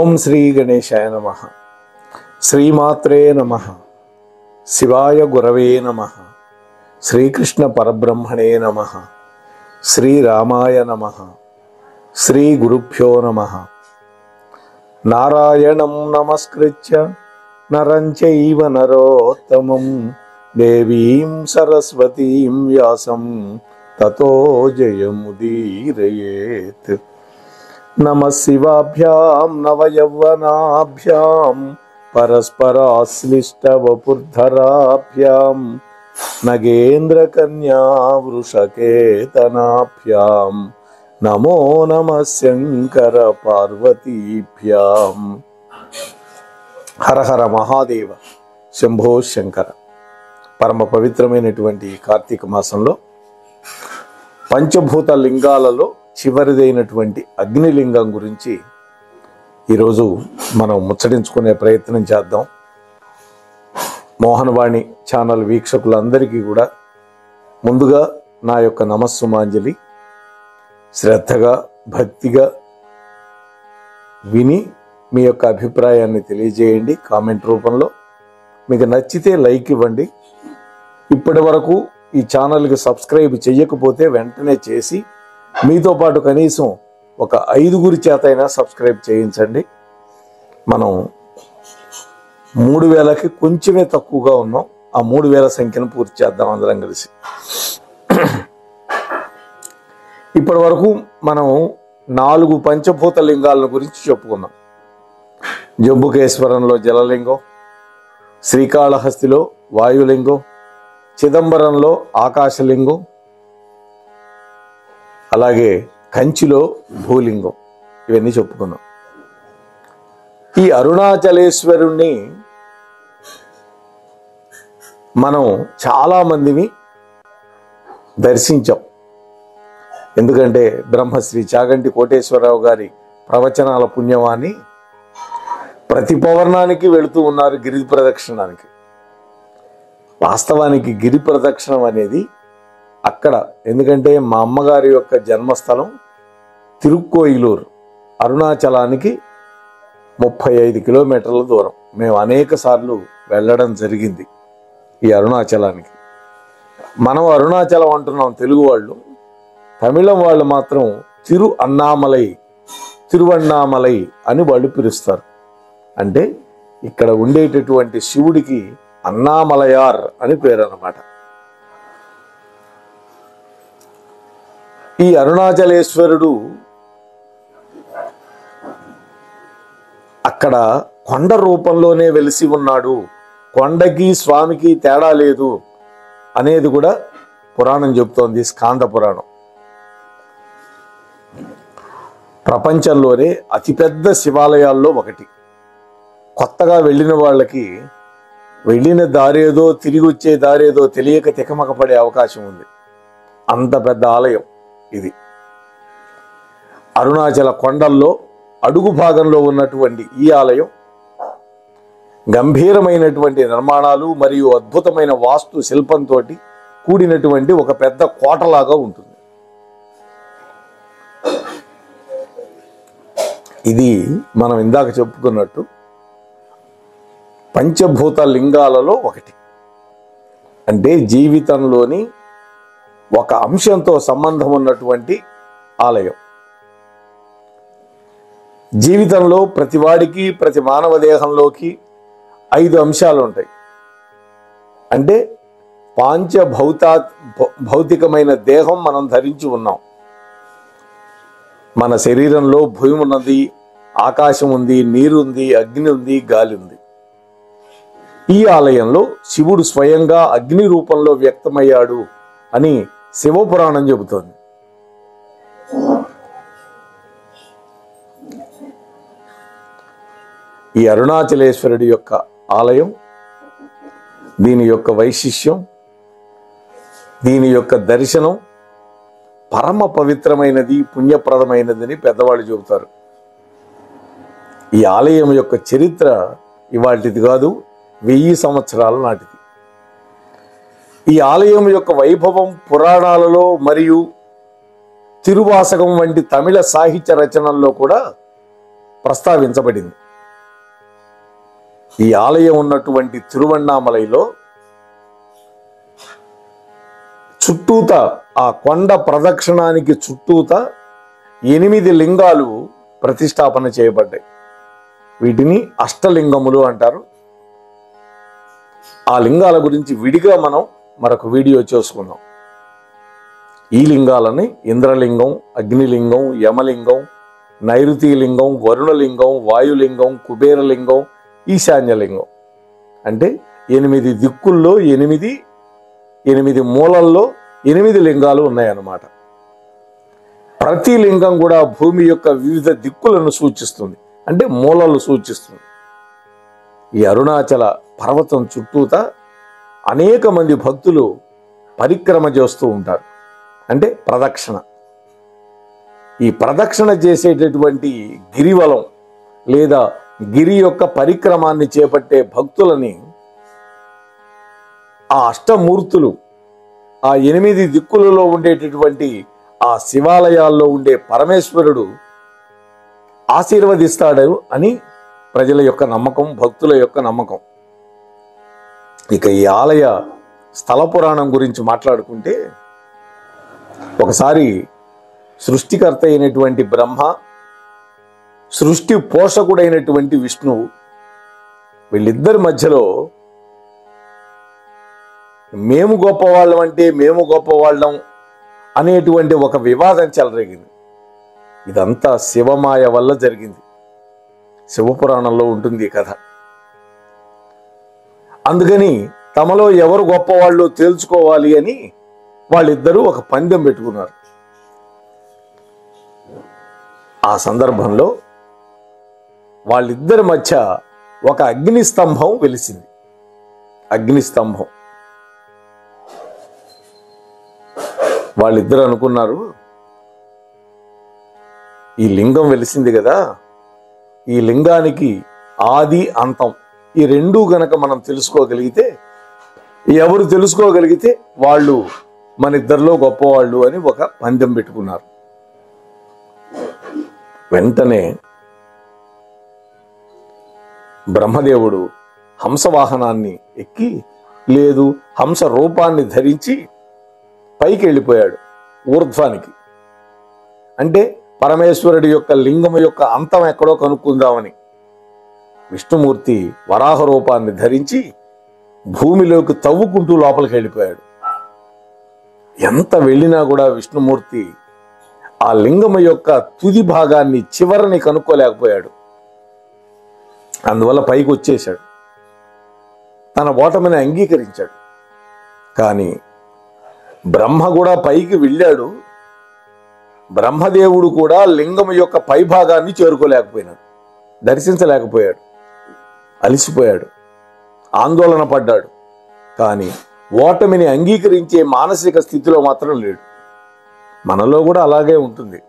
ఓం శ్రీ గణేశాయ నమః. శ్రీమాత్రే నమః. శివాయ గురవే నమః. శ్రీకృష్ణ పరబ్రహ్మణే నమః. శ్రీరామాయ నమః. శ్రీ గురుభ్యో నమః. నారాయణం నమస్కృత్య నరం చైవ నరోత్తమం దేవీం సరస్వతీం వ్యాసం తతో జయముదీరయేత్. నమః శివాభ్యాం నవయౌవనాభ్యాం పరస్పరాశ్లిష్టవపుర్ధరాభ్యాం నగేంద్రకన్యా వృషకేతనాభ్యాం నమో నమః శంకర పార్వతీభ్యాం. హర హర మహాదేవ శంభో శంకర. పరమ పవిత్రమైనటువంటి కార్తీక మాసంలో పంచభూత లింగాలలో చివరిదైనటువంటి అగ్నిలింగం గురించి ఈరోజు మనం ముచ్చటించుకునే ప్రయత్నం చేద్దాం. మోహనవాణి ఛానల్ వీక్షకులందరికీ కూడా ముందుగా నా యొక్క నమస్సుమాంజలి. శ్రద్ధగా భక్తిగా విని మీ యొక్క అభిప్రాయాన్ని తెలియజేయండి కామెంట్ రూపంలో. మీకు నచ్చితే లైక్ ఇవ్వండి. ఇప్పటి వరకు ఈ ఛానల్కి సబ్స్క్రైబ్ చేయకపోతే వెంటనే చేసి మీతో పాటు కనీసం ఒక 5 చేత అయినా సబ్స్క్రైబ్ చేయించండి. మనం 3000కి కొంచెమే తక్కువగా ఉన్నాం. ఆ 3000 సంఖ్యను పూర్తి చేద్దాం అందరం కలిసి. ఇప్పటి వరకు మనం 4 పంచభూత లింగాల గురించి చెప్పుకున్నాం. జంబుకేశ్వరంలో జలలింగం, శ్రీకాళహస్తిలో వాయులింగం, చిదంబరంలో ఆకాశలింగం, అలాగే కంచిలో భూలింగం, ఇవన్నీ చెప్పుకున్నాం. ఈ అరుణాచలేశ్వరుణ్ణి మనం చాలామందిని దర్శించాం. ఎందుకంటే బ్రహ్మశ్రీ చాగంటి కోటేశ్వరరావు గారి ప్రవచనాల పుణ్యమాని ప్రతి పౌర్ణానికి వెళుతూ ఉన్నారు గిరి ప్రదక్షిణానికి. వాస్తవానికి గిరి ప్రదక్షిణం అనేది అక్కడ, ఎందుకంటే మా అమ్మగారి యొక్క జన్మస్థలం తిరుక్కోయిలూరు, అరుణాచలానికి 35 కిలోమీటర్ల దూరం. మేము అనేక సార్లు వెళ్ళడం జరిగింది ఈ అరుణాచలానికి. మనం అరుణాచలం అంటున్నాం తెలుగు వాళ్ళు, తమిళం వాళ్ళు మాత్రం తిరువన్నామలై అని వాళ్ళు పిలుస్తారు. అంటే ఇక్కడ ఉండేటటువంటి శివుడికి అన్నామలయార్ అని పేరు అన్నమాట. ఈ అరుణాచలేశ్వరుడు అక్కడ కొండ రూపంలోనే వెలిసి ఉన్నాడు, కొండకి స్వామికి తేడా లేదు అనేది కూడా పురాణం చెబుతోంది. స్కాంద పురాణం ప్రపంచంలోనే అతిపెద్ద శివాలయాల్లో ఒకటి. కొత్తగా వెళ్ళిన వాళ్ళకి వెళ్ళిన దారేదో తిరిగి వచ్చే దారేదో తెలియక తికమక పడే అవకాశం ఉంది. అంత పెద్ద ఆలయం ఇది. అరుణాచల కొండల్లో అడుగు భాగంలో ఉన్నటువంటి ఈ ఆలయం గంభీరమైనటువంటి నిర్మాణాలు మరియు అద్భుతమైన వాస్తు శిల్పంతో కూడినటువంటి ఒక పెద్ద కోటలాగా ఉంటుంది. ఇది మనం ఇందాక చెప్పుకున్నట్టు పంచభూత లింగాలలో ఒకటి. అంటే జీవితంలోని ఒక అంశంతో సంబంధం ఉన్నటువంటి ఆలయం. జీవితంలో ప్రతివాడికి, ప్రతి మానవ దేహంలోకి 5 అంశాలు ఉంటాయి. అంటే భౌతికమైన దేహం మనం ధరించి ఉన్నాం. మన శరీరంలో భూమి ఉన్నది, ఆకాశం ఉంది, నీరు ఉంది, అగ్ని ఉంది, గాలి ఉంది. ఈ ఆలయంలో శివుడు స్వయంగా అగ్ని రూపంలో వ్యక్తమయ్యాడు అని శివపురాణం చెబుతోంది. ఈ అరుణాచలేశ్వరుడి యొక్క ఆలయం, దీని యొక్క వైశిష్యం, దీని యొక్క దర్శనం పరమ పవిత్రమైనది, పుణ్యప్రదమైనదని పెద్దవాళ్ళు చెబుతారు. ఈ ఆలయం యొక్క చరిత్ర ఇవాటిది కాదు, 1000 సంవత్సరాల నాటిది. ఈ ఆలయం యొక్క వైభవం పురాణాలలో మరియు తిరువాసకం వంటి తమిళ సాహిత్య రచనల్లో కూడా ప్రస్తావించబడింది. ఈ ఆలయం ఉన్నటువంటి తిరువణ్ణామలైలో చుట్టూత ఆ కొండ ప్రదక్షిణానికి చుట్టూత 8 లింగాలు ప్రతిష్టాపన చేయబడ్డాయి. వీటిని అష్టలింగములు అంటారు. ఆ లింగాల గురించి విడిగా మనం మరొక వీడియో చేసుకుందాం. ఈ లింగాలని ఇంద్రలింగం, అగ్నిలింగం, యమలింగం, నైరుతిలింగం, వరుణలింగం, వాయులింగం, కుబేరలింగం, ఈశాన్యలింగం అంటే 8 దిక్కుల్లో 8 మూలల్లో 8 లింగాలు ఉన్నాయన్నమాట. ప్రతి లింగం కూడా భూమి యొక్క వివిధ దిక్కులను సూచిస్తుంది, అంటే మూలలు సూచిస్తుంది. ఈ అరుణాచల పర్వతం చుట్టూత అనేక మంది భక్తులు పరిక్రమ చేస్తూ ఉంటారు, అంటే ప్రదక్షిణ. ఈ ప్రదక్షిణ చేసేటటువంటి గిరివలం లేదా గిరి యొక్క పరిక్రమాన్ని చేపట్టే భక్తులని ఆ అష్టమూర్తులు, ఆ 8 దిక్కులలో ఉండేటటువంటి ఆ శివాలయాల్లో ఉండే పరమేశ్వరుడు ఆశీర్వదిస్తాడు అని ప్రజల యొక్క నమ్మకం, భక్తుల యొక్క నమ్మకం. ఇక ఈ ఆలయ స్థల పురాణం గురించి మాట్లాడుకుంటే, ఒకసారి సృష్టికర్త అయినటువంటి బ్రహ్మ, సృష్టి పోషకుడైనటువంటి విష్ణువు, వీళ్ళిద్దరి మధ్యలో మేము గొప్పవాళ్ళం అంటే మేము గొప్పవాళ్ళం అనేటువంటి ఒక వివాదం చెలరేగింది. ఇదంతా శివమాయ వల్ల జరిగింది. శివపురాణంలో ఉంటుంది ఈ కథ. అందుకని తమలో ఎవరు గొప్పవాళ్ళు తేల్చుకోవాలి అని వాళ్ళిద్దరూ ఒక పందెం పెట్టుకున్నారు. ఆ సందర్భంలో వాళ్ళిద్దరి మధ్య ఒక అగ్నిస్తంభం వెలిసింది. అగ్నిస్తంభం. వాళ్ళిద్దరు అనుకున్నారు, ఈ లింగం వెలిసింది కదా, ఈ లింగానికి ఆది అంతం ఈ రెండూ గనక మనం తెలుసుకోగలిగితే, ఎవరు తెలుసుకోగలిగితే వాళ్ళు మన ఇద్దరిలో గొప్పవాళ్ళు అని ఒక పందెం పెట్టుకున్నారు. వెంటనే బ్రహ్మదేవుడు హంసవాహనాన్ని ఎక్కి, లేదు హంస రూపాన్ని ధరించి పైకి వెళ్ళిపోయాడు ఊర్ధ్వానికి. అంటే పరమేశ్వరుడి యొక్క లింగం యొక్క అంతం ఎక్కడో కనుక్కుందామని విష్ణుమూర్తి వరాహ రూపాన్ని ధరించి భూమిలోకి తవ్వుకుంటూ లోపలికి వెళ్ళిపోయాడు. ఎంత వెళ్ళినా కూడా విష్ణుమూర్తి ఆ లింగం యొక్క తుది భాగాన్ని, చివరిని కనుక్కోలేకపోయాడు. అందువల్ల పైకి వచ్చేశాడు, తన ఓటమిని అంగీకరించాడు. కానీ బ్రహ్మ కూడా పైకి వెళ్ళాడు. బ్రహ్మదేవుడు కూడా లింగం యొక్క పైభాగాన్ని చేరుకోలేకపోయినాడు, దర్శించలేకపోయాడు, అలిసిపోయాడు, ఆందోళన పడ్డాడు. కానీ ఓటమిని అంగీకరించే మానసిక స్థితిలో మాత్రం లేడు. మనలో కూడా అలాగే ఉంటుంది.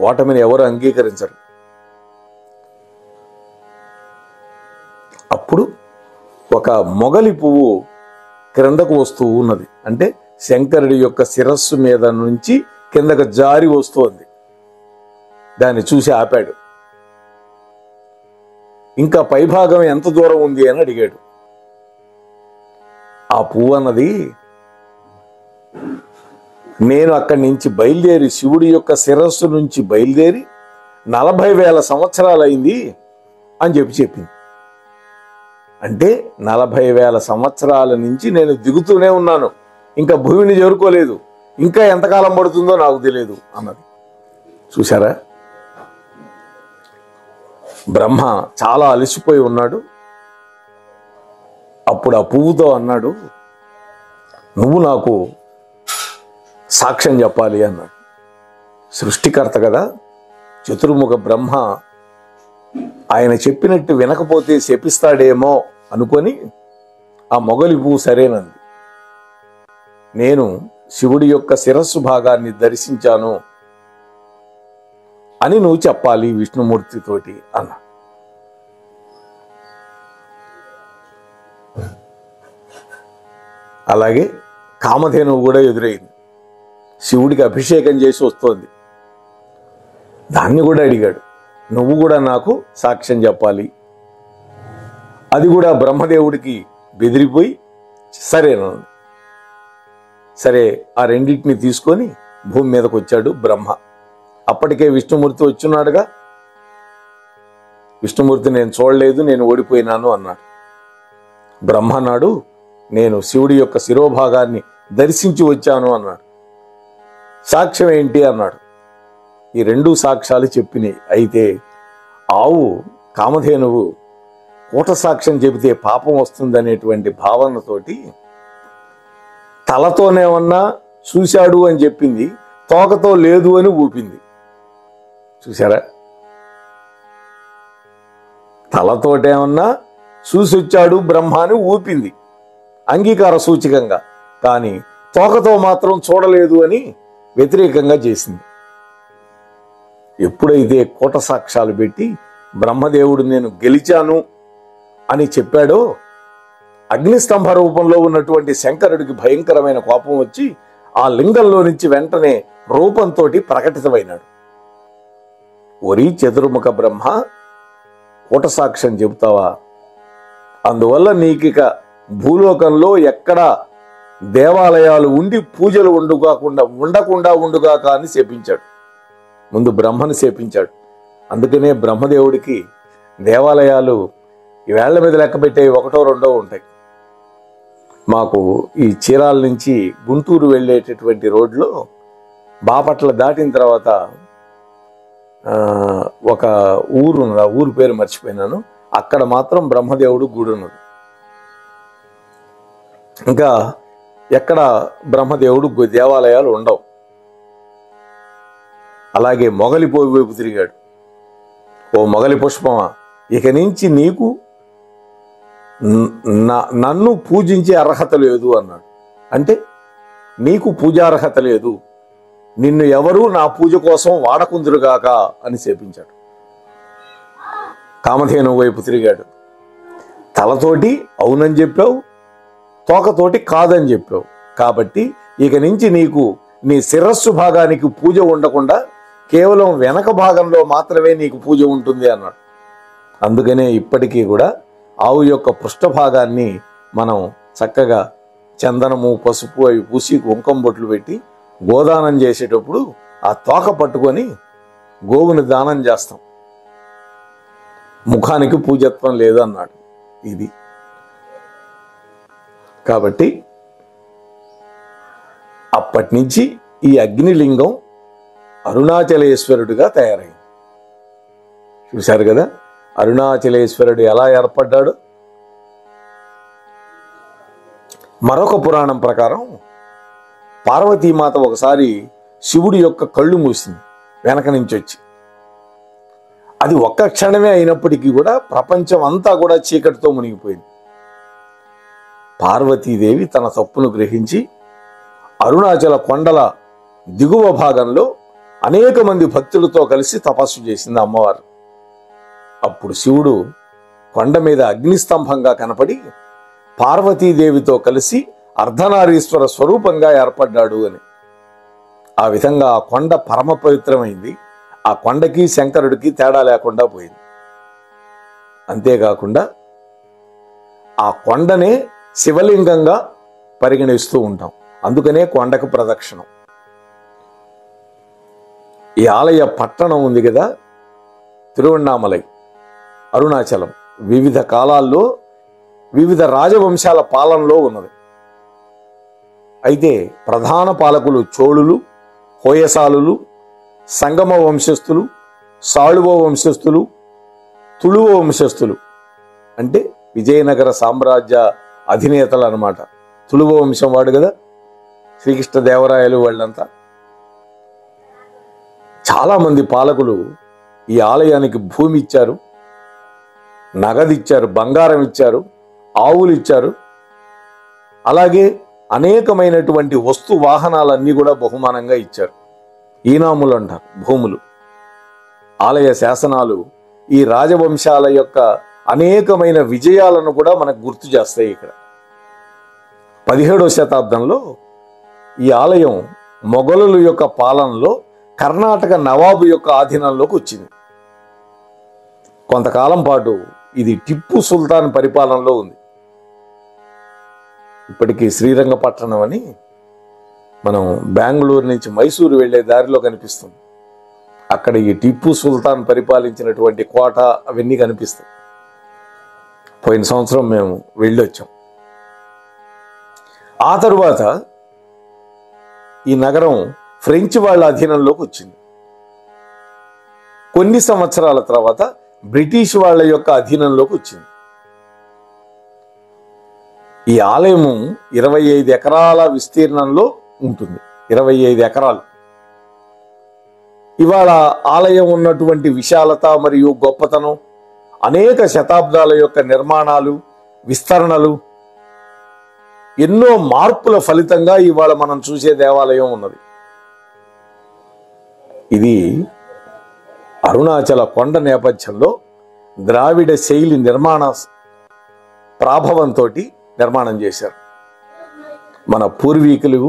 ఓటమిని ఎవరు అంగీకరించరు. అప్పుడు ఒక మొగలి పువ్వు క్రిందకు వస్తూ ఉన్నది. అంటే శంకరుడి యొక్క శిరస్సు మీద నుంచి కిందకు జారి వస్తోంది. దాన్ని చూసి ఆపాడు. ఇంకా పైభాగం ఎంత దూరం ఉంది అని అడిగాడు. ఆ పువ్వు అన్నది, నేను అక్కడి నుంచి బయలుదేరి, శివుడి యొక్క శిరస్సు నుంచి బయలుదేరి 40,000 సంవత్సరాలైంది అని చెప్పింది. అంటే 40,000 సంవత్సరాల నుంచి నేను దిగుతూనే ఉన్నాను, ఇంకా భూమిని చేరుకోలేదు, ఇంకా ఎంతకాలం పడుతుందో నాకు తెలియదు అన్నది. చూసారా, బ్రహ్మ చాలా అలసిపోయి ఉన్నాడు. అప్పుడు ఆ పువ్వుతో అన్నాడు, నువ్వు నాకు సాక్ష్యం చెప్పాలి అన్నాడు. సృష్టికర్త కదా, చతుర్ముఖ బ్రహ్మ ఆయన చెప్పినట్టు వినకపోతే శపిస్తాడేమో అనుకొని ఆ మొగలి పువ్వు సరేనంది. నేను శివుడి యొక్క శిరస్సు భాగాన్ని దర్శించాను అని నువ్వు చెప్పాలి విష్ణుమూర్తితోటి అన్న. అలాగే కామధేనువు కూడా ఎదురైంది. శివుడికి అభిషేకం చేసి వస్తోంది. దాన్ని కూడా అడిగాడు, నువ్వు కూడా నాకు సాక్ష్యం చెప్పాలి. అది కూడా బ్రహ్మదేవుడికి బెదిరిపోయి సరేనా, సరే ఆ రెండింటిని తీసుకొని భూమి మీదకి వచ్చాడు బ్రహ్మ. అప్పటికే విష్ణుమూర్తి వచ్చున్నాడుగా. విష్ణుమూర్తి నేను చూడలేదు, నేను ఓడిపోయినాను అన్నాడు. బ్రహ్మ అన్నాడు, నేను శివుడి యొక్క శిరోభాగాన్ని దర్శించి వచ్చాను అన్నాడు. సాక్ష్యం ఏంటి అన్నాడు. ఈ రెండు సాక్ష్యాలు చెప్పినాయి. అయితే ఆవు కామధేనువు కూట సాక్ష్యం చెబితే పాపం వస్తుందనేటువంటి భావనతోటి తలతోనేమన్నా చూశాడు అని చెప్పింది, తోకతో లేదు అని ఊపింది. చూసారా, తలతోటేమన్నా చూసొచ్చాడు బ్రహ్మ అని ఊపింది అంగీకార సూచకంగా, కానీ తోకతో మాత్రం చూడలేదు అని వ్యతిరేకంగా చేసింది. ఎప్పుడైతే కూట సాక్ష్యాలు పెట్టి బ్రహ్మదేవుడు నేను గెలిచాను అని చెప్పాడో, అగ్నిస్తంభ రూపంలో ఉన్నటువంటి శంకరుడికి భయంకరమైన కోపం వచ్చి ఆ లింగంలో నుంచి వెంటనే రూపంతో ప్రకటితమైనాడు. ఒరి చతుర్ముఖ బ్రహ్మ, కూట సాక్ష్యం చెబుతావా? అందువల్ల నీకిక భూలోకంలో ఎక్కడ దేవాలయాలు ఉండి పూజలు ఉండకుండా ఉండుగాక అని శపించాడు. ముందు బ్రహ్మను శపించాడు. అందుకనే బ్రహ్మదేవుడికి దేవాలయాలు ఈ వేళ్ల మీద లెక్క పెట్టేవి ఒకటో రెండో ఉంటాయి. మాకు ఈ చీరాల నుంచి గుంటూరు వెళ్ళేటటువంటి రోడ్లో బాపట్ల దాటిన తర్వాత ఒక ఊరు ఉన్నది, ఆ ఊరు పేరు మర్చిపోయినాను. అక్కడ మాత్రం బ్రహ్మదేవుడు గుడి ఉన్నది. ఇంకా ఎక్కడ బ్రహ్మదేవుడు దేవాలయాలు ఉండవు. అలాగే మొగలిపోయి వైపు తిరిగాడు. ఓ మొగలి పుష్పమా, ఇక నుంచి నీకు నన్ను పూజించే అర్హత లేదు అన్నాడు. అంటే నీకు పూజార్హత లేదు, నిన్ను ఎవరూ నా పూజ కోసం వాడకుందురుగాక అని శపించాడు. కామధేను వైపు తిరిగాడు. తలతోటి అవునని చెప్పావు, తోకతోటి కాదని చెప్పావు, కాబట్టి ఇక నుంచి నీకు నీ శిరస్సు భాగానికి పూజ ఉండకుండా కేవలం వెనక భాగంలో మాత్రమే నీకు పూజ ఉంటుంది అన్నాడు. అందుకనే ఇప్పటికీ కూడా ఆవు యొక్క పృష్ఠభాగాన్ని మనం చక్కగా చందనము పసుపు అవి పూసి కుంకుమ బొట్లు పెట్టి గోదానం చేసేటప్పుడు ఆ తోక పట్టుకొని గోవుని దానం చేస్తాం. ముఖానికి పూజత్వం లేదు అన్నాడు. ఇది కాబట్టి అప్పటి నుంచి ఈ అగ్నిలింగం అరుణాచలేశ్వరుడిగా తయారైంది. చూశారు కదా అరుణాచలేశ్వరుడు ఎలా ఏర్పడ్డాడు. మరొక పురాణం ప్రకారం పార్వతీమాత ఒకసారి శివుడి యొక్క కళ్ళు మూసింది వెనక నుంచి వచ్చి. అది ఒక్క క్షణమే అయినప్పటికీ కూడా ప్రపంచం అంతా కూడా చీకటితో మునిగిపోయింది. పార్వతీదేవి తన తప్పును గ్రహించి అరుణాచల కొండల దిగువ భాగంలో అనేక మంది భక్తులతో కలిసి తపస్సు చేసింది అమ్మవారు. అప్పుడు శివుడు కొండ మీద అగ్నిస్తంభంగా కనపడి పార్వతీదేవితో కలిసి అర్ధనారీశ్వర స్వరూపంగా ఏర్పడ్డాడు అని. ఆ విధంగా ఆ కొండ పరమ పవిత్రమైంది. ఆ కొండకి శంకరుడికి తేడా లేకుండా పోయింది. అంతేకాకుండా ఆ కొండనే శివలింగంగా పరిగణిస్తూ ఉంటాం. అందుకనే కొండకు ప్రదక్షిణం. ఈ ఆలయ పట్టణం ఉంది కదా తిరువణ్ణామలై, అరుణాచలం, వివిధ కాలాల్లో వివిధ రాజవంశాల పాలనలో ఉన్నది. అయితే ప్రధాన పాలకులు చోళులు, హోయసాలులు, సంగమ వంశస్థులు, సాళువ వంశస్థులు, తుళువ వంశస్థులు. అంటే విజయనగర సామ్రాజ్య అధినేతలు అన్నమాట. తుళువ వంశం వాడు కదా శ్రీకృష్ణదేవరాయలు వాళ్ళంతా. చాలామంది పాలకులు ఈ ఆలయానికి భూమి ఇచ్చారు, నగదిచ్చారు, బంగారం ఇచ్చారు, ఆవులు ఇచ్చారు. అలాగే అనేకమైనటువంటి వస్తు వాహనాలన్నీ కూడా బహుమానంగా ఇచ్చారు. ఈనాములు అంటారు భూములు. ఆలయ శాసనాలు ఈ రాజవంశాల యొక్క అనేకమైన విజయాలను కూడా మనకు గుర్తు చేస్తాయి. ఇక్కడ 17వ శతాబ్దంలో ఈ ఆలయం మొఘలుల యొక్క పాలనలో కర్ణాటక నవాబు యొక్క ఆధీనంలోకి వచ్చింది. కొంతకాలం పాటు ఇది టిప్పు సుల్తాన్ పరిపాలనలో ఉంది. ఇప్పటికీ శ్రీరంగపట్టణం అని మనం బెంగళూరు నుంచి మైసూరు వెళ్లే దారిలో కనిపిస్తుంది. అక్కడ ఈ టిప్పు సుల్తాన్ పరిపాలించినటువంటి కోట అవన్నీ కనిపిస్తాయి. పోయిన సంవత్సరం మేము వెళ్ళొచ్చాం. ఆ తరువాత ఈ నగరం ఫ్రెంచ్ వాళ్ళ అధీనంలోకి వచ్చింది. కొన్ని సంవత్సరాల తర్వాత బ్రిటిష్ వాళ్ళ యొక్క అధీనంలోకి వచ్చింది. ఈ ఆలయము 25 ఎకరాల విస్తీర్ణంలో ఉంటుంది. 25 ఎకరాలు. ఇవాళ ఆలయం ఉన్నటువంటి విశాలత మరియు గొప్పతనం, అనేక శతాబ్దాల యొక్క నిర్మాణాలు, విస్తరణలు, ఎన్నో మార్పుల ఫలితంగా ఇవాళ మనం చూసే దేవాలయం ఉన్నది. ఇది అరుణాచల కొండ నేపథ్యంలో ద్రావిడ శైలి నిర్మాణ ప్రాభవంతో నిర్మాణం చేశారు. మన పూర్వీకులు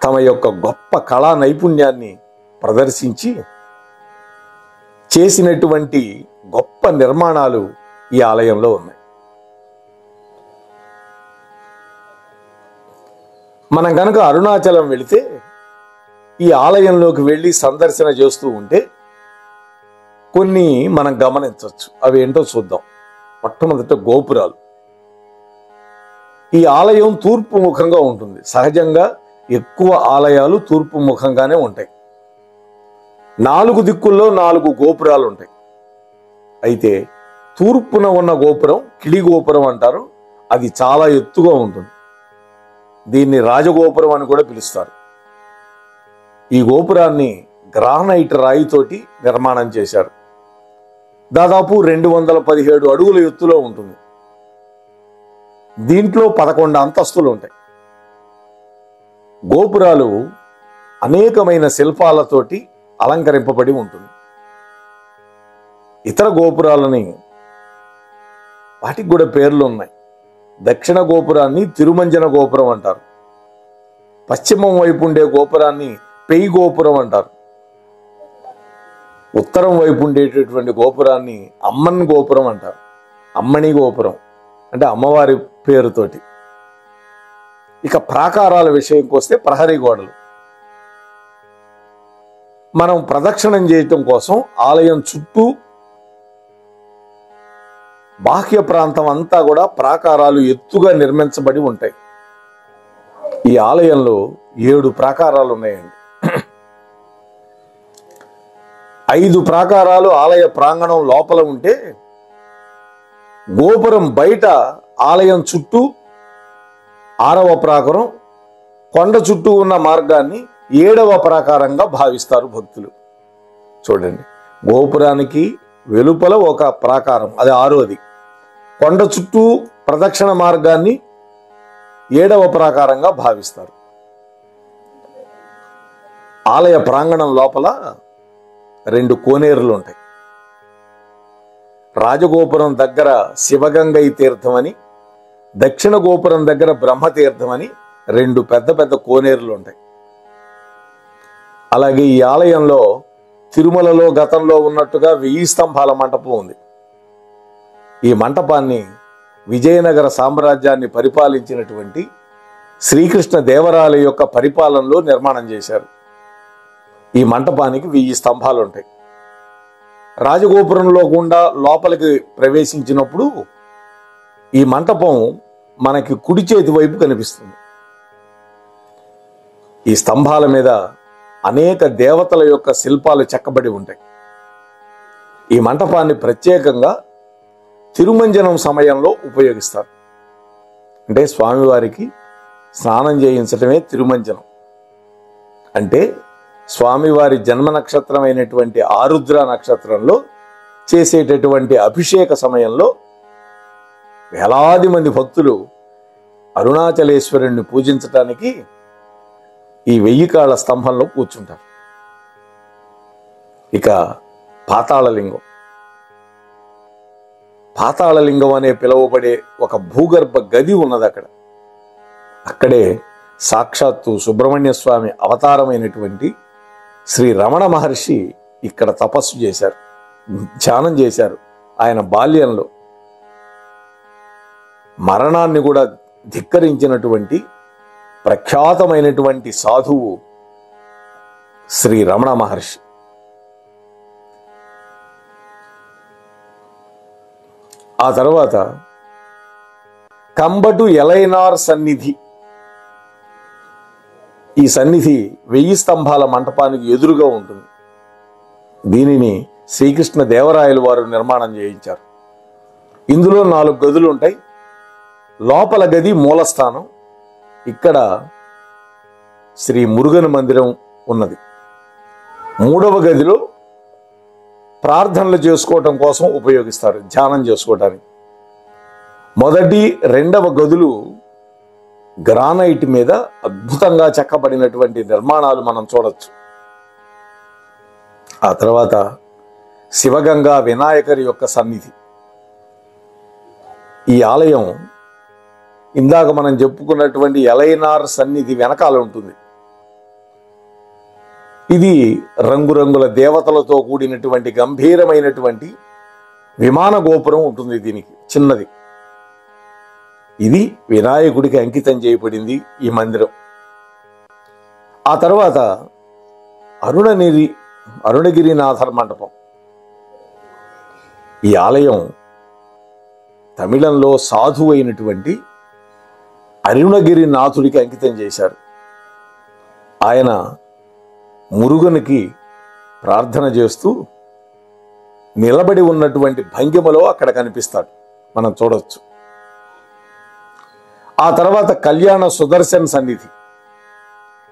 తమ యొక్క గొప్ప కళా నైపుణ్యాన్ని ప్రదర్శించి చేసినటువంటి గొప్ప నిర్మాణాలు ఈ ఆలయంలో ఉన్నాయి. మనం కనుక అరుణాచలం వెళితే ఈ ఆలయంలోకి వెళ్ళి సందర్శన చేస్తూ ఉంటే కొన్ని మనం గమనించవచ్చు. అవి ఏంటో చూద్దాం. మొట్టమొదట గోపురాలు. ఈ ఆలయం తూర్పు ముఖంగా ఉంటుంది. సహజంగా ఎక్కువ ఆలయాలు తూర్పు ముఖంగానే ఉంటాయి. 4 దిక్కుల్లో 4 గోపురాలు ఉంటాయి. అయితే తూర్పున ఉన్న గోపురం కిళి గోపురం అంటారు. అది చాలా ఎత్తుగా ఉంటుంది. దీన్ని రాజగోపురం అని కూడా పిలుస్తారు. ఈ గోపురాన్ని గ్రానైట్ రాయితోటి నిర్మాణం చేశారు. దాదాపు 217 అడుగుల ఎత్తులో ఉంటుంది. దీంట్లో 11 అంతస్తులు ఉంటాయి. గోపురాలు అనేకమైన శిల్పాలతోటి అలంకరింపబడి ఉంటుంది. ఇతర గోపురాలని వాటికి కూడా పేర్లు ఉన్నాయి. దక్షిణ గోపురాన్ని తిరుమంజన గోపురం అంటారు. పశ్చిమం వైపు ఉండే గోపురాన్ని పెయి గోపురం అంటారు. ఉత్తరం వైపు ఉండేటటువంటి గోపురాన్ని అమ్మన్ గోపురం అంటారు. అమ్మణి గోపురం అంటే అమ్మవారి పేరుతోటి. ఇక ప్రాకారాల విషయంకి వస్తే ప్రహరీ గోడలు. మనం ప్రదక్షిణం చేయటం కోసం ఆలయం చుట్టూ బాహ్య ప్రాంతం అంతా కూడా ప్రాకారాలు ఎత్తుగా నిర్మించబడి ఉంటాయి. ఈ ఆలయంలో 7 ప్రాకారాలు ఉన్నాయండి. 5 ప్రాకారాలు ఆలయ ప్రాంగణం లోపల ఉంటే, గోపురం బయట ఆలయం చుట్టూ 6వ ప్రాకారం, కొండ చుట్టూ ఉన్న మార్గాన్ని 7వ ప్రాకారంగా భావిస్తారు భక్తులు. చూడండి, గోపురానికి వెలుపల ఒక ప్రాకారం, అది 6వది. కొండ చుట్టూ ప్రదక్షిణ మార్గాన్ని 7వ ప్రాకారంగా భావిస్తారు. ఆలయ ప్రాంగణం లోపల 2 కోనేరులు ఉంటాయి. రాజగోపురం దగ్గర శివగంగై తీర్థం అని, దక్షిణ గోపురం దగ్గర బ్రహ్మతీర్థం అని 2 పెద్ద పెద్ద కోనేరులు ఉంటాయి. అలాగే ఈ ఆలయంలో తిరుమలలో గతంలో ఉన్నట్టుగా 1000 స్తంభాల మంటపం ఉంది. ఈ మంటపాన్ని విజయనగర సామ్రాజ్యాన్ని పరిపాలించినటువంటి శ్రీకృష్ణ దేవరాయల యొక్క పరిపాలనలో నిర్మాణం చేశారు. ఈ మంటపానికి 1000 స్తంభాలు ఉంటాయి. రాజగోపురంలో గుండా లోపలికి ప్రవేశించినప్పుడు ఈ మంటపం మనకి కుడి చేతి వైపు కనిపిస్తుంది. ఈ స్తంభాల మీద అనేక దేవతల యొక్క శిల్పాలు చెక్కబడి ఉంటాయి. ఈ మంటపాన్ని ప్రత్యేకంగా తిరుమంజనం సమయంలో ఉపయోగిస్తారు. అంటే స్వామివారికి స్నానం చేయించడమే తిరుమంజనం. అంటే స్వామివారి జన్మ నక్షత్రం అయినటువంటి ఆరుద్ర నక్షత్రంలో చేసేటటువంటి అభిషేక సమయంలో వేలాది మంది భక్తులు అరుణాచలేశ్వరుణ్ణి పూజించటానికి ఈ 1000 కాళ్ళ స్తంభంలో కూర్చుంటారు. ఇక పాతాళలింగం. పాతాళలింగం అనే పిలువబడే ఒక భూగర్భ గది ఉన్నది అక్కడ. అక్కడే సాక్షాత్తు సుబ్రహ్మణ్య స్వామి అవతారమైనటువంటి శ్రీ రమణ మహర్షి ఇక్కడ తపస్సు చేశారు. ధ్యానం చేశారు. ఆయన బాల్యంలో మరణాన్ని కూడా ధిక్కరించినటువంటి ప్రఖ్యాతమైనటువంటి సాధువు శ్రీ రమణ మహర్షి. ఆ తర్వాత కంబటు ఎలైనార్ సన్నిధి. ఈ సన్నిధి 1000 స్తంభాల మంటపానికి ఎదురుగా ఉంటుంది. దీనిని శ్రీకృష్ణ దేవరాయలు వారు నిర్మాణం చేయించారు. ఇందులో 4 గదులు ఉంటాయి. లోపల గది మూలస్థానం. ఇక్కడ శ్రీ మురుగన్ మందిరం ఉన్నది. 3వ గదిలో ప్రార్థనలు చేసుకోవటం కోసం ఉపయోగిస్తారు, ధ్యానం చేసుకోవటానికి. మొదటి 2వ గదులు గ్రానైట్ మీద అద్భుతంగా చెక్కబడినటువంటి నిర్మాణాలు మనం చూడొచ్చు. ఆ తర్వాత శివగంగా వినాయకరి యొక్క సన్నిధి. ఈ ఆలయం ఇందాక మనం చెప్పుకున్నటువంటి ఎలైనార్ సన్నిధి వెనకాల ఉంటుంది. ఇది రంగురంగుల దేవతలతో కూడినటువంటి గంభీరమైనటువంటి విమాన గోపురం ఉంటుంది. దీనికి చిన్నది. ఇది వినాయకుడికి అంకితం చేయబడింది ఈ మందిరం. ఆ తర్వాత అరుణగిరినాథర్ మండపం. ఈ ఆలయం తమిళంలో సాధువు అయినటువంటి అరుణగిరినాథుడికి అంకితం చేశారు. ఆయన మురుగనికి ప్రార్థన చేస్తూ నిలబడి ఉన్నటువంటి భంగిమలో అక్కడ కనిపిస్తాడు, మనం చూడవచ్చు. ఆ తర్వాత కళ్యాణ సుదర్శన్ సన్నిధి.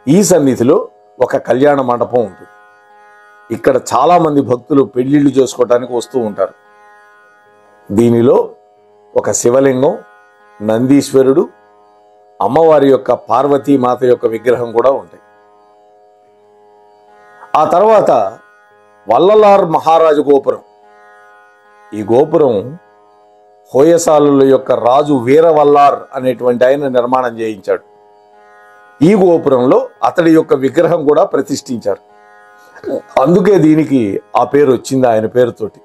ఈ సన్నిధిలో ఒక కళ్యాణ మండపం ఉంటుంది. ఇక్కడ చాలా మంది భక్తులు పెళ్లిళ్ళు చేసుకోవడానికి వస్తూ ఉంటారు. దీనిలో ఒక శివలింగం, నందీశ్వరుడు, అమ్మవారి యొక్క పార్వతీమాత యొక్క విగ్రహం కూడా ఉంటాయి. ఆ తర్వాత వల్లలార్ మహారాజు గోపురం. ఈ గోపురం హోయసాలుల యొక్క రాజు వీరవల్లార్ అనేటువంటి ఆయన నిర్మాణం చేయించాడు. ఈ గోపురంలో అతడి యొక్క విగ్రహం కూడా ప్రతిష్ఠించారు. అందుకే దీనికి ఆ పేరు వచ్చింది, ఆయన పేరుతోటి.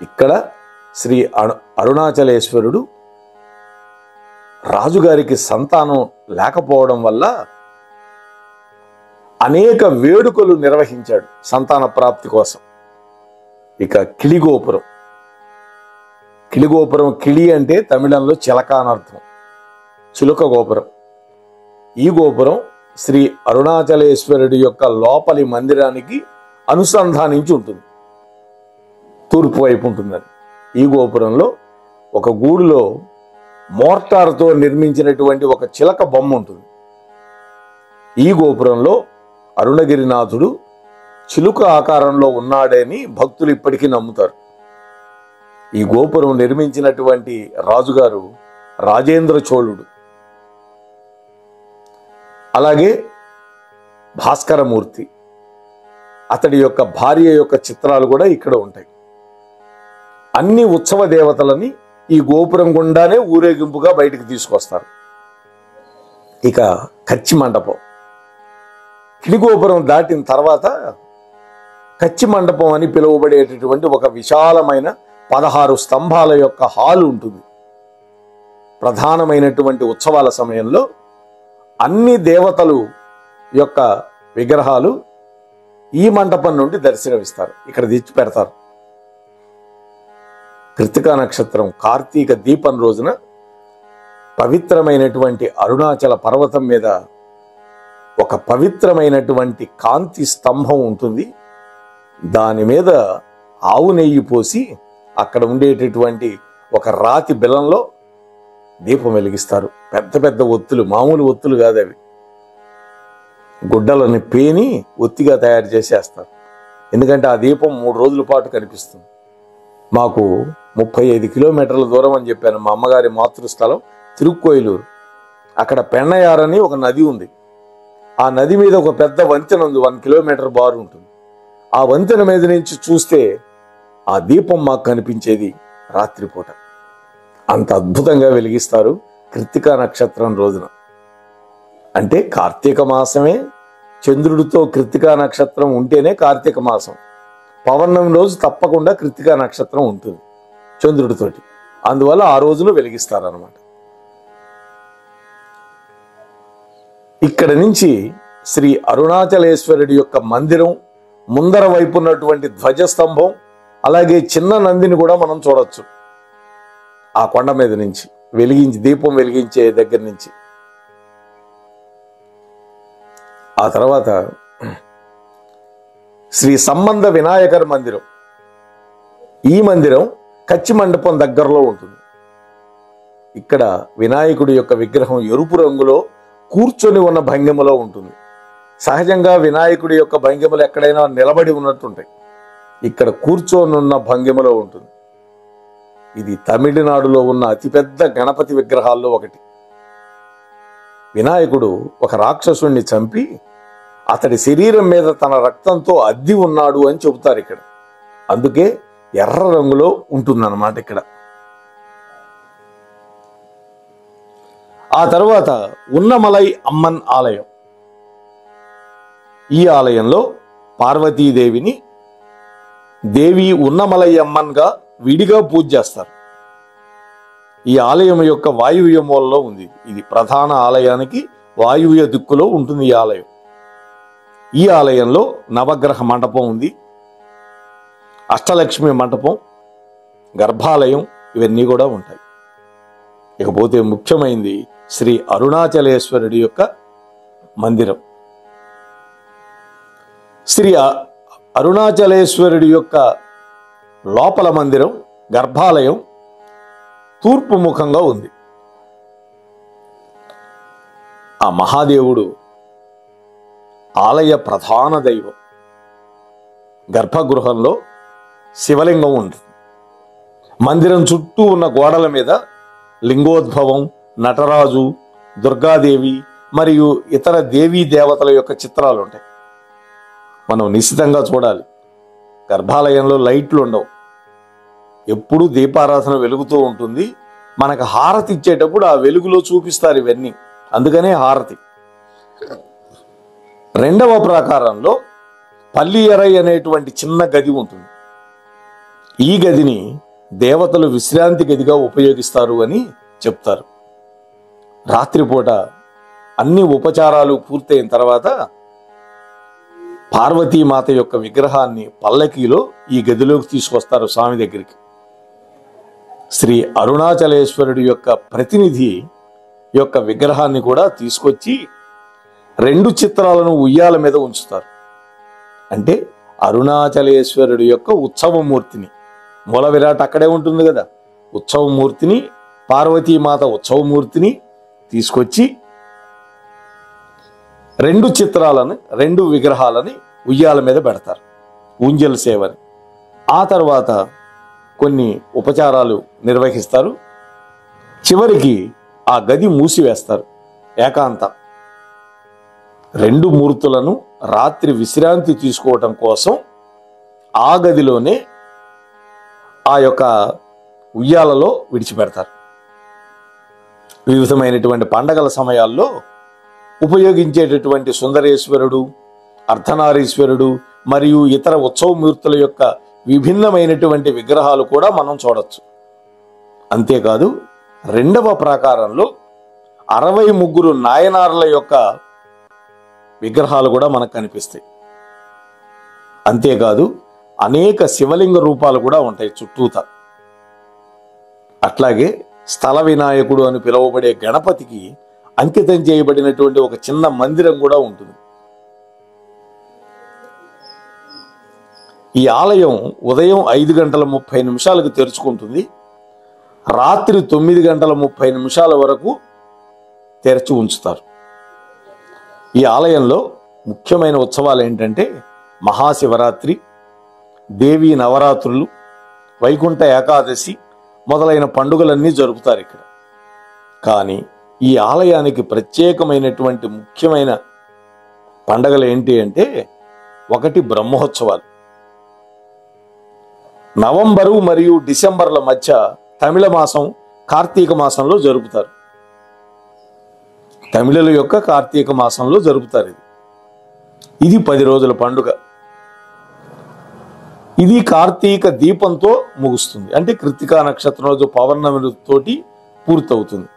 ఇక్కడ శ్రీ అరుణాచలేశ్వరుడు రాజుగారికి సంతానం లేకపోవడం వల్ల అనేక వేడుకలు నిర్వహించాడు సంతాన ప్రాప్తి కోసం. ఇక కిళిగోపురం. కిళిగోపురం, కిళి అంటే తమిళంలో చిలక అనర్థం, చిలుక గోపురం. ఈ గోపురం శ్రీ అరుణాచలేశ్వరుడి యొక్క లోపలి మందిరానికి అనుసంధానించి ఉంటుంది, తూర్పు వైపు ఉంటుందని. ఈ గోపురంలో ఒక గూడులో మోర్టార్తో నిర్మించినటువంటి ఒక చిలక బొమ్మ ఉంటుంది. ఈ గోపురంలో అరుణగిరినాథుడు చిలుక ఆకారంలో ఉన్నాడని భక్తులు ఇప్పటికీ నమ్ముతారు. ఈ గోపురం నిర్మించినటువంటి రాజుగారు రాజేంద్ర చోళుడు. అలాగే భాస్కరమూర్తి, అతడి యొక్క భార్య యొక్క చిత్రాలు కూడా ఇక్కడ ఉంటాయి. అన్ని ఉత్సవ దేవతలని ఈ గోపురం గుండానే ఊరేగింపుగా బయటికి తీసుకొస్తారు. ఇక కచ్చి మండపం. కిళిగోపురం దాటిన తర్వాత కచ్చి మండపం అని పిలువబడేటటువంటి ఒక విశాలమైన 16 స్తంభాల యొక్క హాలు ఉంటుంది. ప్రధానమైనటువంటి ఉత్సవాల సమయంలో అన్ని దేవతలు యొక్క విగ్రహాలు ఈ మండపం నుండి దర్శనమిస్తారు, ఇక్కడ తెచ్చి పెడతారు. కృత్తికా నక్షత్రం కార్తీక దీపం రోజున పవిత్రమైనటువంటి అరుణాచల పర్వతం మీద ఒక పవిత్రమైనటువంటి కాంతి స్తంభం ఉంటుంది. దాని మీద ఆవు నెయ్యి పోసి అక్కడ ఉండేటటువంటి ఒక రాతి బిలంలో దీపం వెలిగిస్తారు. పెద్ద పెద్ద ఒత్తులు, మామూలు ఒత్తులు కాదు అవి. గుడ్డలని పేని ఒత్తిగా తయారు చేసేస్తారు. ఎందుకంటే ఆ దీపం 3 రోజుల పాటు కనిపిస్తుంది. మాకు 35 కిలోమీటర్ల దూరం అని చెప్పాను. మా అమ్మగారి మాతృస్థలం తిరుక్కోయిలూరు. అక్కడ పెన్నయారని ఒక నది ఉంది. ఆ నది మీద ఒక పెద్ద వంతెన ఉంది, 1 కిలోమీటర్ బారు ఉంటుంది. ఆ వంతెన మీద నుంచి చూస్తే ఆ దీపం మాకు కనిపించేది రాత్రిపూట. అంత అద్భుతంగా వెలిగిస్తారు కృత్తికా నక్షత్రం రోజున. అంటే కార్తీక మాసమే చంద్రుడితో కృత్తికా నక్షత్రం ఉంటేనే కార్తీక మాసం. పౌర్ణమి రోజు తప్పకుండా కృత్తికా నక్షత్రం ఉంటుంది చంద్రుడితోటి. అందువల్ల ఆ రోజున వెలిగిస్తారన్నమాట. ఇక్కడ నుంచి శ్రీ అరుణాచలేశ్వరుడి యొక్క మందిరం ముందర వైపు ఉన్నటువంటి ధ్వజస్తంభం, అలాగే చిన్న నందిని కూడా మనం చూడొచ్చు ఆ కొండ మీద నుంచి, దీపం వెలిగించే దగ్గర నుంచి. ఆ తర్వాత శ్రీ సంబంధ వినాయకర్ మందిరం. ఈ మందిరం కచ్చి మండపం దగ్గరలో ఉంటుంది. ఇక్కడ వినాయకుడి యొక్క విగ్రహం ఎరుపు రంగులో కూర్చొని ఉన్న భంగిమలో ఉంటుంది. సహజంగా వినాయకుడి యొక్క భంగిమలు ఎక్కడైనా నిలబడి ఉన్నట్టుంటాయి, ఇక్కడ కూర్చొని ఉన్న భంగిమలో ఉంటుంది. ఇది తమిళనాడులో ఉన్న అతిపెద్ద గణపతి విగ్రహాల్లో ఒకటి. వినాయకుడు ఒక రాక్షసుణ్ణి చంపి అతడి శరీరం మీద తన రక్తంతో అద్ది ఉన్నాడు అని చెబుతారు ఇక్కడ. అందుకే ఎర్ర రంగులో ఉంటుందన్నమాట ఇక్కడ. ఆ తర్వాత ఉన్నమలై అమ్మన్ ఆలయం. ఈ ఆలయంలో పార్వతీదేవిని దేవి ఉన్నమలై అమ్మన్గా విడిగా పూజ చేస్తారు. ఈ ఆలయం యొక్క వాయువ్య మూలలో ఉంది. ఇది ప్రధాన ఆలయానికి వాయువ్య దిక్కులో ఉంటుంది ఈ ఆలయం. ఈ ఆలయంలో నవగ్రహ మండపం ఉంది, అష్టలక్ష్మి మండపం, గర్భాలయం, ఇవన్నీ కూడా ఉంటాయి. ఇకపోతే ముఖ్యమైనది శ్రీ అరుణాచలేశ్వరుడి యొక్క మందిరం. శ్రీ అరుణాచలేశ్వరుడి యొక్క లోపల మందిరం, గర్భాలయం తూర్పు ముఖంగా ఉంది. ఆ మహాదేవుడు ఆలయ ప్రధాన దైవం. గర్భగృహంలో శివలింగం ఉంటుంది. మందిరం చుట్టూ ఉన్న గోడల మీద లింగోద్భవం, నటరాజు, దుర్గాదేవి మరియు ఇతర దేవీ దేవతల యొక్క చిత్రాలు ఉంటాయి. మనం నిశ్చితంగా చూడాలి. గర్భాలయంలో లైట్లు ఉండవు, ఎప్పుడూ దీపారాధన వెలుగుతూ ఉంటుంది. మనకు హారతి ఇచ్చేటప్పుడు ఆ వెలుగులో చూపిస్తారు ఇవన్నీ, అందుకనే హారతి. రెండవ ప్రాకారంలో పల్లియరై అనేటువంటి చిన్న గది ఉంటుంది. ఈ గదిని దేవతలు విశ్రాంతి గదిగా ఉపయోగిస్తారు అని చెప్తారు. రాత్రిపూట అన్ని ఉపచారాలు పూర్తయిన తర్వాత పార్వతీమాత యొక్క విగ్రహాన్ని పల్లకీలో ఈ గదిలోకి తీసుకొస్తారు స్వామి దగ్గరికి. శ్రీ అరుణాచలేశ్వరుడి యొక్క ప్రతినిధి యొక్క విగ్రహాన్ని కూడా తీసుకొచ్చి 2 చిత్రాలను ఉయ్యాల మీద ఉంచుతారు. అంటే అరుణాచలేశ్వరుడి యొక్క ఉత్సవమూర్తిని, మూల విరాట్ అక్కడే ఉంటుంది కదా, ఉత్సవమూర్తిని, పార్వతీమాత ఉత్సవమూర్తిని తీసుకొచ్చి 2 చిత్రాలను, 2 విగ్రహాలని ఉయ్యాల మీద పెడతారు, ఊంజల్ సేవని. ఆ తర్వాత కొన్ని ఉపచారాలు నిర్వహిస్తారు. చివరికి ఆ గది మూసివేస్తారు. ఏకాంత 2 మూర్తులను రాత్రి విశ్రాంతి తీసుకోవటం కోసం ఆ గదిలోనే ఆ యొక్క ఉయ్యాలలో విడిచిపెడతారు. వివిధమైనటువంటి పండగల సమయాల్లో ఉపయోగించేటటువంటి సుందరేశ్వరుడు, అర్ధనారీశ్వరుడు మరియు ఇతర ఉత్సవమూర్తుల యొక్క విభిన్నమైనటువంటి విగ్రహాలు కూడా మనం చూడొచ్చు. అంతేకాదు 2వ ప్రాకారంలో 63 నాయనార్ల యొక్క విగ్రహాలు కూడా మనకు కనిపిస్తాయి. అంతేకాదు అనేక శివలింగ రూపాలు కూడా ఉంటాయి చుట్టూత. అట్లాగే స్థల వినాయకుడు అని పిలువబడే గణపతికి అంకితం చేయబడినటువంటి ఒక చిన్న మందిరం కూడా ఉంటుంది. ఈ ఆలయం ఉదయం 5:30 తెరుచుకుంటుంది. రాత్రి 9:30 వరకు తెరచి ఉంచుతారు. ఈ ఆలయంలో ముఖ్యమైన ఉత్సవాలు ఏంటంటే మహాశివరాత్రి, దేవీ నవరాత్రులు, వైకుంఠ ఏకాదశి మొదలైన పండుగలన్నీ జరుపుతారు ఇక్కడ. కానీ ఈ ఆలయానికి ప్రత్యేకమైనటువంటి ముఖ్యమైన పండగలు ఏంటి అంటే, ఒకటి బ్రహ్మోత్సవాలు. నవంబరు మరియు డిసెంబర్ల మధ్య తమిళ మాసం, కార్తీక మాసంలో జరుపుతారు. తమిళుల యొక్క కార్తీక మాసంలో జరుపుతారు. ఇది 10 రోజుల పండుగ. ఇది కార్తీక దీపంతో ముగుస్తుంది. అంటే కృత్తికా నక్షత్రం రోజు పౌర్ణమితోటి పూర్తవుతుంది.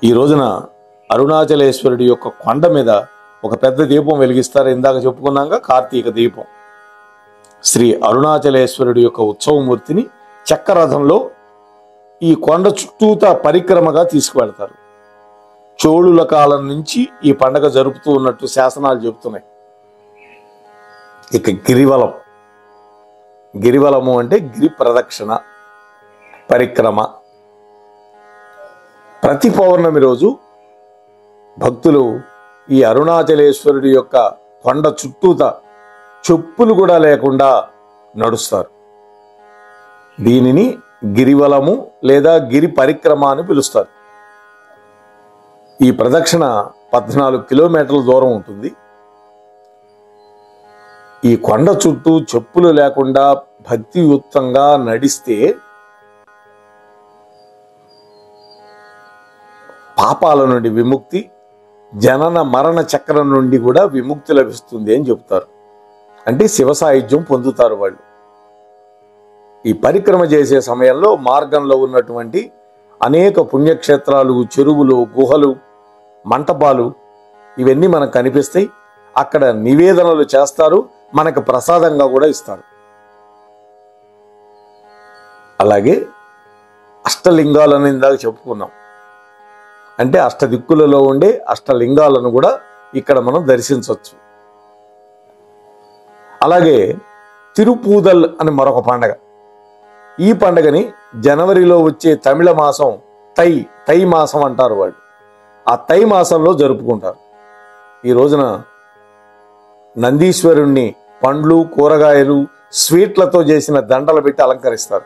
ఈ రోజున అరుణాచలేశ్వరుడి యొక్క కొండ మీద ఒక పెద్ద దీపం వెలిగిస్తారు. ఇందాక చెప్పుకున్నాక కార్తీక దీపం. శ్రీ అరుణాచలేశ్వరుడి యొక్క ఉత్సవమూర్తిని చక్రరథంలో ఈ కొండ చుట్టూతా పరిక్రమగా తీసుకువెళ్తారు. చోళుల కాలం నుంచి ఈ పండగ జరుపుతూ ఉన్నట్టు శాసనాలు చెబుతున్నాయి. ఇక గిరివలము అంటే గిరి ప్రదక్షిణ పరిక్రమ. ప్రతి పౌర్ణమి రోజు భక్తులు ఈ అరుణాచలేశ్వరుడి యొక్క కొండ చుట్టూతా చెప్పులు కూడా లేకుండా నడుస్తారు. దీనిని గిరివలము లేదా గిరి పరిక్రమ అని పిలుస్తారు. ఈ ప్రదక్షిణ 14 కిలోమీటర్ల దూరం ఉంటుంది. ఈ కొండ చుట్టూ చెప్పులు లేకుండా భక్తియుక్తంగా నడిస్తే పాపాల నుండి విముక్తి, జనన మరణ చక్రం నుండి కూడా విముక్తి లభిస్తుంది అని చెప్తారు. అంటే శివ సాయుధ్యం పొందుతారు వాళ్ళు. ఈ పరిక్రమ చేసే సమయంలో మార్గంలో ఉన్నటువంటి అనేక పుణ్యక్షేత్రాలు, చెరువులు, గుహలు, మంటపాలు ఇవన్నీ మనకు కనిపిస్తాయి. అక్కడ నివేదనలు చేస్తారు, మనకు ప్రసాదంగా కూడా ఇస్తారు. అలాగే అష్టలింగాలను ఇందాక చెప్పుకున్నాం. అంటే అష్టదిక్కులలో ఉండే అష్టలింగాలను కూడా ఇక్కడ మనం దర్శించవచ్చు. అలాగే తిరుపూదల్ అని మరొక పండగ. ఈ పండగని జనవరిలో వచ్చే తమిళ మాసం తై మాసం అంటారు వాళ్ళు. ఆ తై మాసంలో జరుపుకుంటారు. ఈ రోజున నందీశ్వరుణ్ణి పండ్లు, కూరగాయలు, స్వీట్లతో చేసిన దండలు పెట్టి అలంకరిస్తారు.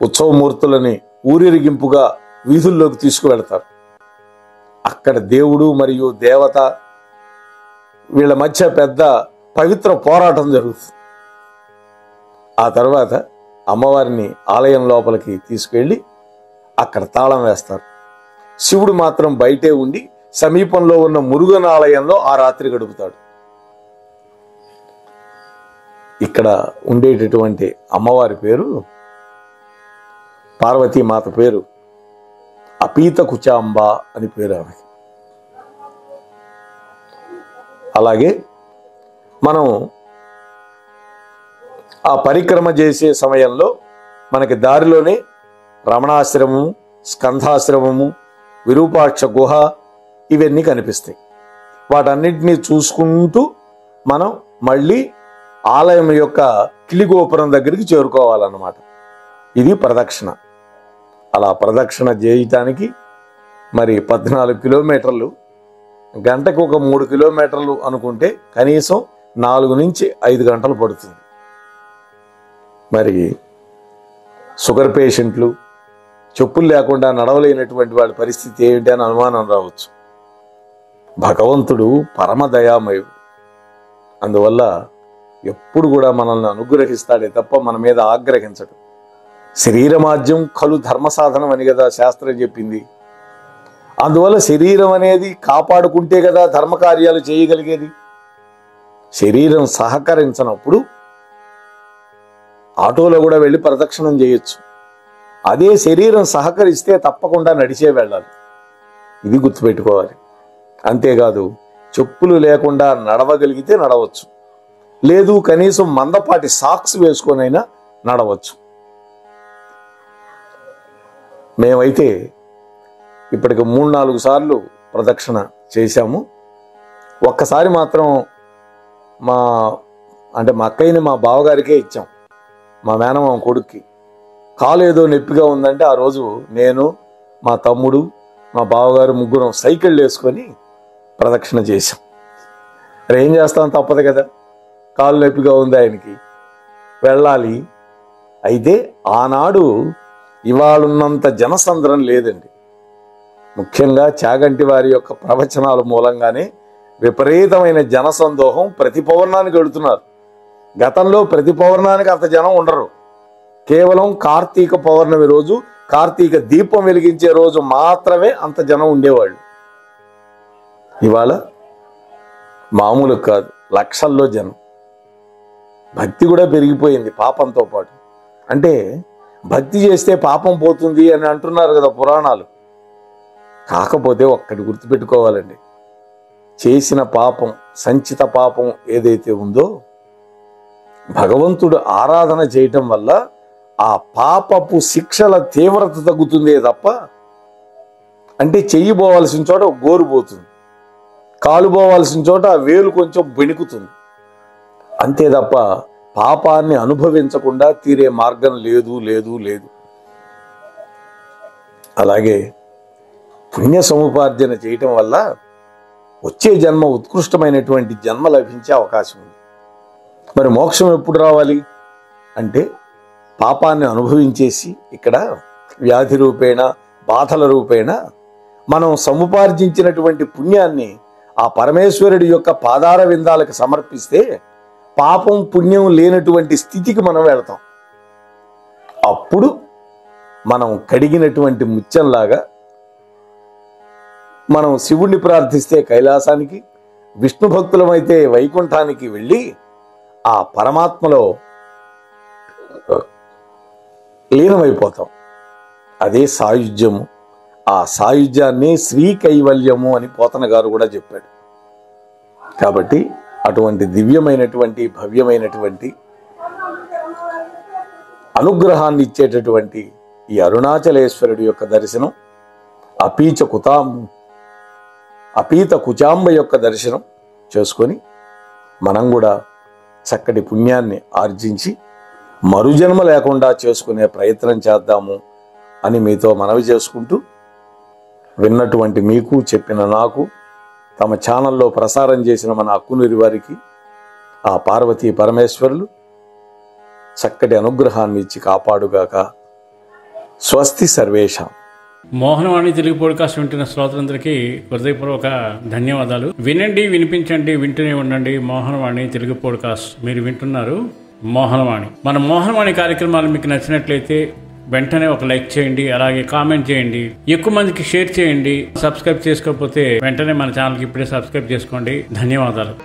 ఉత్సవమూర్తులని ఊరిరిగింపుగా వీధుల్లోకి తీసుకువెళతారు. అక్కడ దేవుడు మరియు దేవత వీళ్ళ మధ్య పెద్ద పవిత్ర పోరాటం జరుగుతుంది. ఆ తర్వాత అమ్మవారిని ఆలయం లోపలికి తీసుకెళ్ళి అక్కడ తాళం వేస్తారు. శివుడు మాత్రం బయటే ఉండి సమీపంలో ఉన్న మురుగన్ ఆలయంలో ఆ రాత్రి గడుపుతాడు. ఇక్కడ ఉండేటటువంటి అమ్మవారి పేరు పార్వతీమాత పేరు అపీత కుచాంబ అని పేరు ఆమెకి. అలాగే మనం ఆ పరిక్రమ చేసే సమయంలో మనకి దారిలోనే రమణాశ్రమము, స్కంధాశ్రమము, విరూపాక్ష గుహ ఇవన్నీ కనిపిస్తాయి. వాటన్నిటినీ చూసుకుంటూ మనం మళ్ళీ ఆలయం యొక్క కిలిగోపురం దగ్గరికి చేరుకోవాలన్నమాట. ఇది ప్రదక్షిణ. అలా ప్రదక్షిణ చేయటానికి మరి 14 కిలోమీటర్లు, గంటకు ఒక 3 కిలోమీటర్లు అనుకుంటే కనీసం 4 నుంచి 5 గంటలు పడుతుంది. మరి షుగర్ పేషెంట్లు, చెప్పులు లేకుండా నడవలేనటువంటి వాళ్ళ పరిస్థితి ఏమిటి అని అనుమానం రావచ్చు. భగవంతుడు పరమ దయామయుడు. అందువల్ల ఎప్పుడు కూడా మనల్ని అనుగ్రహిస్తాడే తప్ప మన మీద ఆగ్రహించడు. శరీరమాద్యం కలు ధర్మ సాధనం అని కదా శాస్త్రం చెప్పింది. అందువల్ల శరీరం అనేది కాపాడుకుంటే కదా ధర్మకార్యాలు చేయగలిగేది. శరీరం సహకరించినప్పుడు ఆటోలో కూడా వెళ్ళి ప్రదక్షిణం చేయొచ్చు. అదే శరీరం సహకరిస్తే తప్పకుండా నడిచే వెళ్ళాలి. ఇది గుర్తుపెట్టుకోవాలి. అంతేకాదు చెప్పులు లేకుండా నడవగలిగితే నడవచ్చు, లేదు కనీసం మందపాటి సాక్స్ వేసుకొనైనా నడవచ్చు. మేమైతే ఇప్పటికి 3-4 సార్లు ప్రదక్షిణ చేశాము. ఒక్కసారి మాత్రం మా అక్కయ్యని మా బావగారికే ఇచ్చాం. మా మేనమామ కొడుక్కి కాలు ఏదో నొప్పిగా ఉందంటే ఆ రోజు నేను, మా తమ్ముడు, మా బావగారు ముగ్గురం సైకిళ్ళు వేసుకొని ప్రదక్షిణ చేశాం. మరి ఏం చేస్తాం, తప్పదు కదా, కాలు నొప్పిగా ఉంది ఆయనకి, వెళ్ళాలి. అయితే ఆనాడు ఇవాళున్నంత జనసంద్రం లేదండి. ముఖ్యంగా చాగంటి వారి యొక్క ప్రవచనాల మూలంగానే విపరీతమైన జనసందోహం. ప్రతి పౌర్ణానికి వెళుతున్నారు. గతంలో ప్రతి పౌర్ణానికి అంత జనం ఉండరు. కేవలం కార్తీక పౌర్ణమి రోజు, కార్తీక దీపం వెలిగించే రోజు మాత్రమే అంత జనం ఉండేవాళ్ళు. ఇవాళ మామూలు కాదు, లక్షల్లో జనం. భక్తి కూడా పెరిగిపోయింది పాపంతో పాటు. అంటే భక్తి చేస్తే పాపం పోతుంది అని అంటున్నారు కదా పురాణాలు. కాకపోతే ఒక్కటి గుర్తుపెట్టుకోవాలండి, చేసిన పాపం, సంచిత పాపం ఏదైతే ఉందో భగవంతుడు ఆరాధన చేయటం వల్ల ఆ పాపపు శిక్షల తీవ్రత తగ్గుతుందే తప్ప, అంటే చెయ్యి పోవాల్సిన చోట గోరు పోతుంది, కాలు పోవాల్సిన చోట వేలు కొంచెం బెణుకుతుంది, అంతే తప్ప పాపాన్ని అనుభవించకుండా తీరే మార్గం లేదు లేదు లేదు. అలాగే పుణ్య సముపార్జన చేయటం వల్ల వచ్చే జన్మ ఉత్కృష్టమైనటువంటి జన్మ లభించే అవకాశం ఉంది. మరి మోక్షం ఎప్పుడు రావాలి అంటే పాపాన్ని అనుభవించేసి ఇక్కడ వ్యాధి రూపేణ, బాధల రూపేణ మనం సముపార్జించినటువంటి పుణ్యాన్ని ఆ పరమేశ్వరుడి యొక్క పాదార విందాలకు సమర్పిస్తే పాపం పుణ్యం లేనటువంటి స్థితికి మనం వెళతాం. అప్పుడు మనం కడిగినటువంటి ముత్యంలాగా మనం శివుణ్ణి ప్రార్థిస్తే కైలాసానికి, విష్ణు భక్తులమైతే వైకుంఠానికి వెళ్ళి ఆ పరమాత్మలో లీనమైపోతాం. అదే సాయుధ్యము. ఆ సాయుధ్యాన్ని శ్రీ కైవల్యము అని పోతన గారు కూడా చెప్పాడు. కాబట్టి అటువంటి దివ్యమైనటువంటి, భవ్యమైనటువంటి అనుగ్రహాన్ని ఇచ్చేటటువంటి ఈ అరుణాచలేశ్వరుడి యొక్క దర్శనం, అపీత కుచాంబ యొక్క దర్శనం చేసుకొని మనం కూడా చక్కటి పుణ్యాన్ని ఆర్జించి మరుజన్మ లేకుండా చేసుకునే ప్రయత్నం చేద్దాము అని మీతో మనవి చేసుకుంటూ, విన్నటువంటి మీకు, చెప్పిన నాకు, తమ ఛానల్లో ప్రసారం చేసిన మన అక్కునూరి వారికి ఆ పార్వతీ పరమేశ్వరులు చక్కటి అనుగ్రహాన్ని ఇచ్చి కాపాడుగాక. స్వస్తి సర్వేషాం. మోహనవాణి తెలుగు పోడ్కాస్ట్ వింటున్న శ్రోతలందరికీ హృదయపూర్వక ధన్యవాదాలు. వినండి, వినిపించండి, వింటూనే ఉండండి మోహనవాణి తెలుగు పోడ్కాస్ట్. మీరు వింటున్నారు మోహనవాణి. మన మోహనవాణి కార్యక్రమాలు మీకు నచ్చినట్లయితే వెంటనే ఒక లైక్ చేయండి, అలాగే కామెంట్ చేయండి, ఎక్కువ మందికి షేర్ చేయండి. సబ్స్క్రైబ్ చేసుకోకపోతే వెంటనే మన ఛానల్కి ఇప్పుడే సబ్స్క్రైబ్ చేసుకోండి. ధన్యవాదాలు.